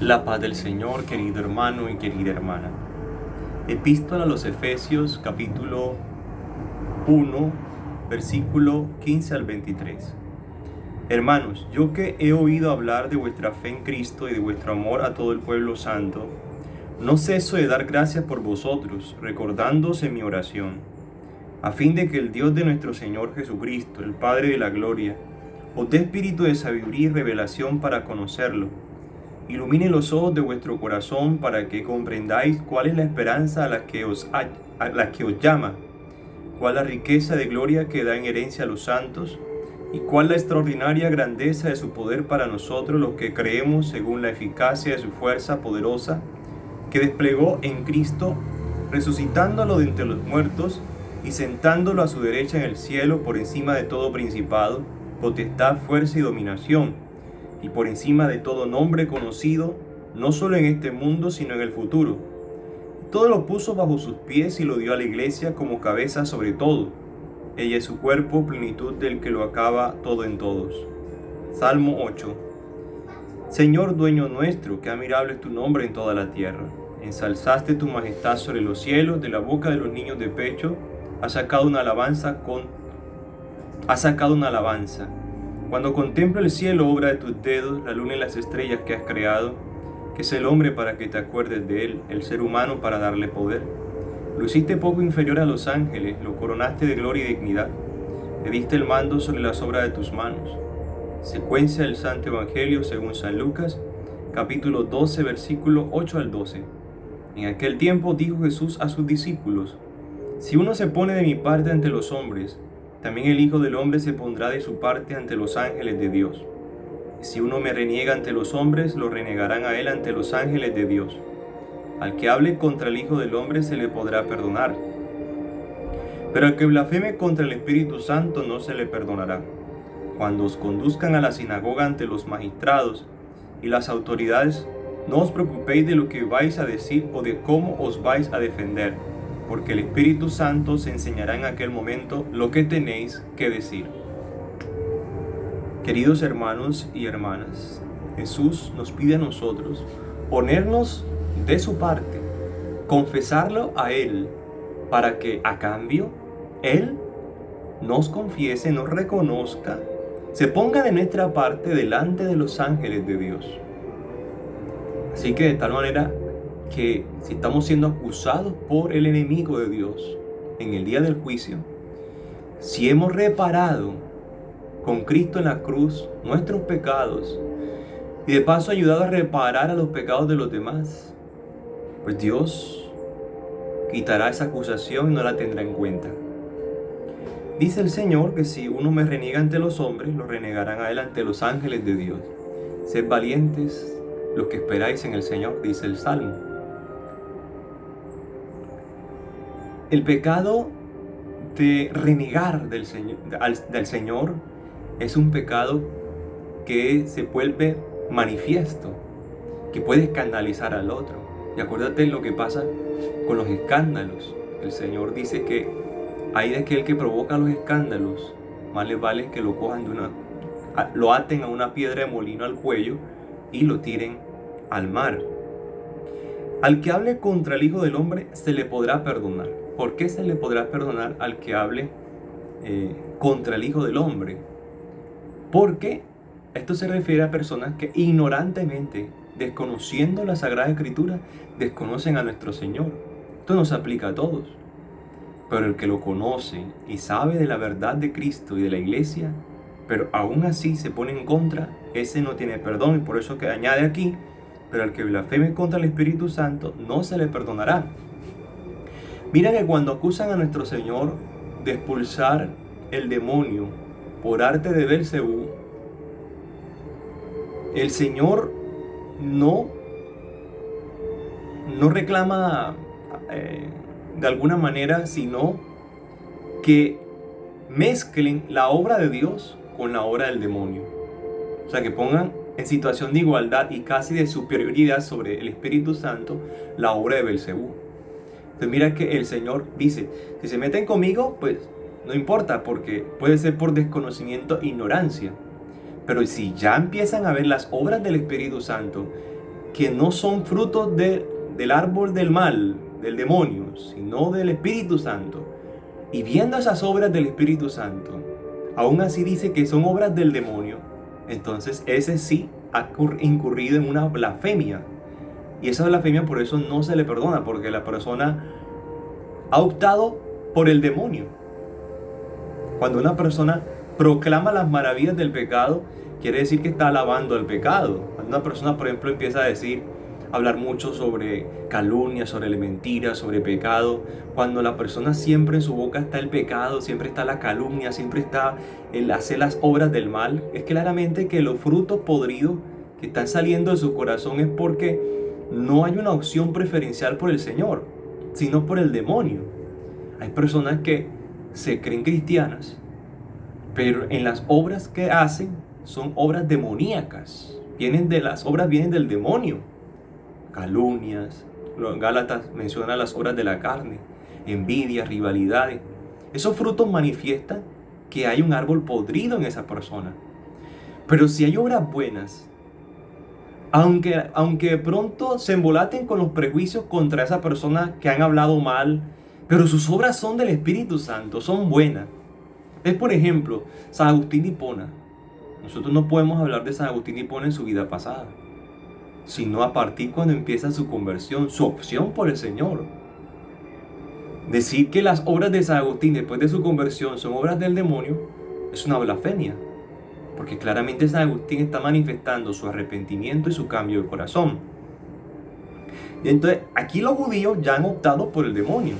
La paz del Señor, querido hermano y querida hermana. Epístola a los Efesios, capítulo 1, versículo 15 al 23. Hermanos, yo que he oído hablar de vuestra fe en Cristo y de vuestro amor a todo el pueblo santo, no ceso de dar gracias por vosotros, recordándoos en mi oración, a fin de que el Dios de nuestro Señor Jesucristo, el Padre de la gloria, os dé espíritu de sabiduría y revelación para conocerlo. Ilumine los ojos de vuestro corazón para que comprendáis cuál es la esperanza a la que os llama, cuál la riqueza de gloria que da en herencia a los santos, y cuál la extraordinaria grandeza de su poder para nosotros los que creemos según la eficacia de su fuerza poderosa, que desplegó en Cristo, resucitándolo de entre los muertos y sentándolo a su derecha en el cielo por encima de todo principado, potestad, fuerza y dominación, y por encima de todo nombre conocido, no solo en este mundo, sino en el futuro. Todo lo puso bajo sus pies y lo dio a la iglesia como cabeza sobre todo. Ella es su cuerpo, plenitud del que lo acaba todo en todos. Salmo 8. Señor, dueño nuestro, qué admirable es tu nombre en toda la tierra. Ensalzaste tu majestad sobre los cielos, de la boca de los niños de pecho, has sacado una alabanza. Cuando contemplo el cielo, obra de tus dedos, la luna y las estrellas que has creado, que es el hombre para que te acuerdes de él, el ser humano para darle poder. Lo hiciste poco inferior a los ángeles, lo coronaste de gloria y dignidad, le diste el mando sobre las obras de tus manos. Secuencia del Santo Evangelio según San Lucas, capítulo 12, versículo 8 al 12. En aquel tiempo dijo Jesús a sus discípulos: si uno se pone de mi parte ante los hombres, también el Hijo del Hombre se pondrá de su parte ante los ángeles de Dios. Si uno me reniega ante los hombres, lo renegarán a él ante los ángeles de Dios. Al que hable contra el Hijo del Hombre se le podrá perdonar, pero al que blasfeme contra el Espíritu Santo no se le perdonará. Cuando os conduzcan a la sinagoga ante los magistrados y las autoridades, no os preocupéis de lo que vais a decir o de cómo os vais a defender, porque el Espíritu Santo os enseñará en aquel momento lo que tenéis que decir. Queridos hermanos y hermanas, Jesús nos pide a nosotros ponernos de su parte, confesarlo a Él, para que a cambio Él nos confiese, nos reconozca, se ponga de nuestra parte delante de los ángeles de Dios. Así que de tal manera que si estamos siendo acusados por el enemigo de Dios en el día del juicio, si hemos reparado con Cristo en la cruz nuestros pecados y de paso ayudado a reparar a los pecados de los demás, pues Dios quitará esa acusación y no la tendrá en cuenta. Dice el Señor que si uno me reniega ante los hombres, lo renegarán a él ante los ángeles de Dios. Sed valientes los que esperáis en el Señor, dice el Salmo. El pecado de renegar del Señor es un pecado que se vuelve manifiesto, que puede escandalizar al otro. Y acuérdate lo que pasa con los escándalos. El Señor dice que hay de aquel que provoca los escándalos, más le vale que lo cojan lo aten a una piedra de molino al cuello y lo tiren al mar. Al que hable contra el Hijo del Hombre se le podrá perdonar. ¿Por qué se le podrá perdonar al que hable contra el Hijo del Hombre? Porque esto se refiere a personas que ignorantemente, desconociendo la Sagrada Escritura, desconocen a nuestro Señor. Esto nos aplica a todos. Pero el que lo conoce y sabe de la verdad de Cristo y de la Iglesia, pero aún así se pone en contra, ese no tiene perdón. Y por eso que añade aquí: pero al que blasfeme contra el Espíritu Santo no se le perdonará. Mira que cuando acusan a nuestro Señor de expulsar el demonio por arte de Belcebú, el Señor no reclama de alguna manera, sino que mezclen la obra de Dios con la obra del demonio. O sea, que pongan en situación de igualdad y casi de superioridad sobre el Espíritu Santo la obra de Belcebú. Entonces mira que el Señor dice: si se meten conmigo, pues no importa, porque puede ser por desconocimiento e ignorancia. Pero si ya empiezan a ver las obras del Espíritu Santo que no son frutos del árbol del mal, del demonio, sino del Espíritu Santo, y viendo esas obras del Espíritu Santo, aún así dice que son obras del demonio, entonces ese sí ha incurrido en una blasfemia. Y esa blasfemia por eso no se le perdona, porque la persona ha optado por el demonio. Cuando una persona proclama las maravillas del pecado, quiere decir que está alabando al pecado. Cuando una persona, por ejemplo, empieza a hablar mucho sobre calumnia, sobre la mentira, sobre pecado, cuando la persona siempre en su boca está el pecado, siempre está la calumnia, siempre está el hacer las obras del mal, es claramente que los frutos podridos que están saliendo de su corazón es porque no hay una opción preferencial por el Señor, sino por el demonio. Hay personas que se creen cristianas, pero en las obras que hacen son obras demoníacas. Las obras vienen del demonio. Calumnias, Gálatas menciona las obras de la carne, envidia, rivalidades. Esos frutos manifiestan que hay un árbol podrido en esa persona. Pero si hay obras buenas, aunque de pronto se embolaten con los prejuicios contra esa persona que han hablado mal, pero sus obras son del Espíritu Santo, son buenas. Es, por ejemplo, San Agustín de Hipona. Nosotros no podemos hablar de San Agustín de Hipona en su vida pasada, sino a partir cuando empieza su conversión, su opción por el Señor. Decir que las obras de San Agustín después de su conversión son obras del demonio es una blasfemia, porque claramente San Agustín está manifestando su arrepentimiento y su cambio de corazón. Y entonces aquí los judíos ya han optado por el demonio,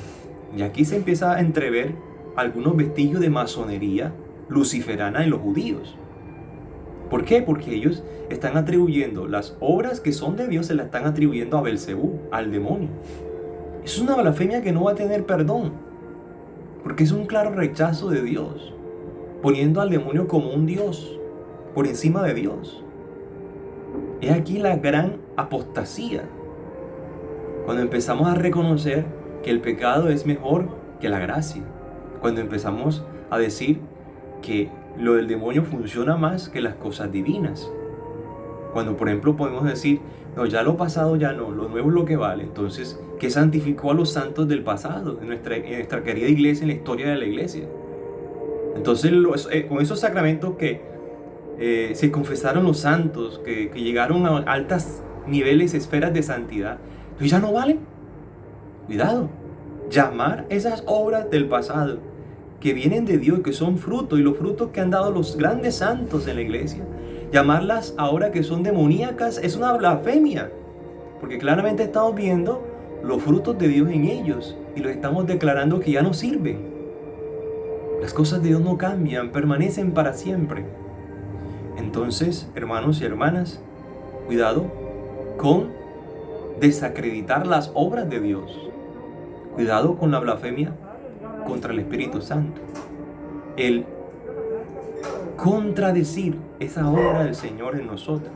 y aquí se empieza a entrever algunos vestigios de masonería luciferana en los judíos. ¿Por qué? Porque ellos están atribuyendo las obras que son de Dios, se las están atribuyendo a Belcebú, al demonio. Eso es una blasfemia que no va a tener perdón, porque es un claro rechazo de Dios, poniendo al demonio como un Dios, por encima de Dios. Es aquí la gran apostasía, cuando empezamos a reconocer que el pecado es mejor que la gracia, cuando empezamos a decir que lo del demonio funciona más que las cosas divinas. Cuando, por ejemplo, podemos decir, no, ya lo pasado ya no, lo nuevo es lo que vale. Entonces, ¿qué santificó a los santos del pasado, en nuestra querida iglesia, en la historia de la iglesia? Entonces, con esos sacramentos que se confesaron los santos, que llegaron a altas niveles, esferas de santidad, entonces ya no valen. Cuidado, llamar esas obras del pasado que vienen de Dios, que son frutos, y los frutos que han dado los grandes santos en la iglesia, llamarlas ahora que son demoníacas es una blasfemia, porque claramente estamos viendo los frutos de Dios en ellos y los estamos declarando que ya no sirven. Las cosas de Dios no cambian, permanecen para siempre. Entonces, hermanos y hermanas, cuidado con desacreditar las obras de Dios. Cuidado con la blasfemia contra el Espíritu Santo. El contradecir esa obra del Señor en nosotros.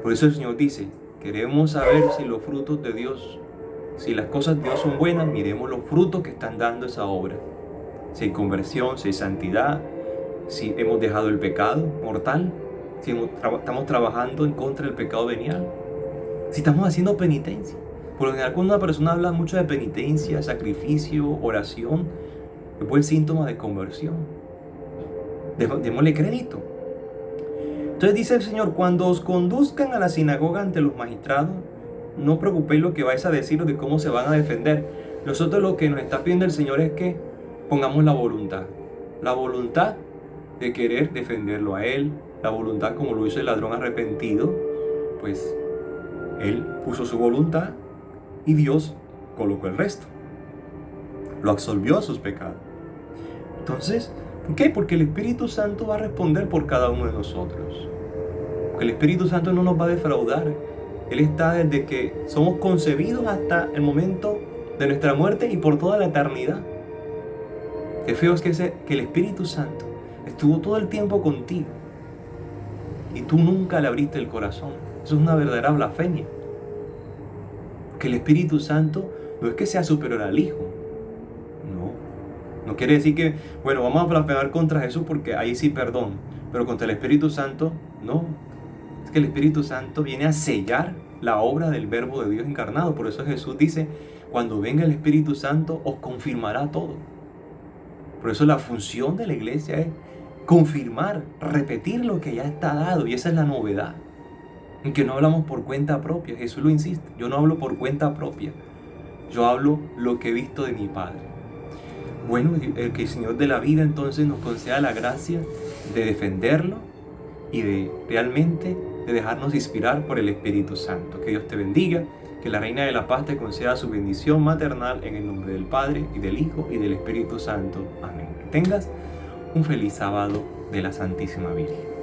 Por eso el Señor dice, queremos saber si los frutos de Dios, si las cosas de Dios son buenas, miremos los frutos que están dando esa obra. Si hay conversión, si hay santidad, si hemos dejado el pecado mortal, si estamos trabajando en contra del pecado venial, si estamos haciendo penitencia. Por lo general, cuando una persona habla mucho de penitencia, sacrificio, oración, es buen síntoma de conversión. Démosle crédito. Entonces dice el Señor, cuando os conduzcan a la sinagoga ante los magistrados, no preocupéis lo que vais a decir o de cómo se van a defender. Nosotros lo que nos está pidiendo el Señor es que pongamos la voluntad de querer defenderlo a Él, la voluntad como lo hizo el ladrón arrepentido, pues Él puso su voluntad y Dios colocó el resto, lo absolvió a sus pecados. Entonces, ¿por qué? Porque el Espíritu Santo va a responder por cada uno de nosotros, porque el Espíritu Santo no nos va a defraudar. Él está desde que somos concebidos hasta el momento de nuestra muerte y por toda la eternidad. Qué feo es que el Espíritu Santo estuvo todo el tiempo contigo y tú nunca le abriste el corazón. Eso es una verdadera blasfemia. Que el Espíritu Santo no es que sea superior al Hijo. No quiere decir que, bueno, vamos a blasfemar contra Jesús porque ahí sí perdón. Pero contra el Espíritu Santo, no. Es que el Espíritu Santo viene a sellar la obra del Verbo de Dios encarnado. Por eso Jesús dice, cuando venga el Espíritu Santo os confirmará todo. Por eso la función de la iglesia es confirmar, repetir lo que ya está dado, y esa es la novedad. En que no hablamos por cuenta propia, Jesús lo insiste, yo no hablo por cuenta propia, yo hablo lo que he visto de mi Padre. Bueno, que el Señor de la vida entonces nos conceda la gracia de defenderlo y de realmente de dejarnos inspirar por el Espíritu Santo. Que Dios te bendiga, que la Reina de la Paz te conceda su bendición maternal en el nombre del Padre y del Hijo y del Espíritu Santo. Amén. Que tengas un feliz sábado de la Santísima Virgen.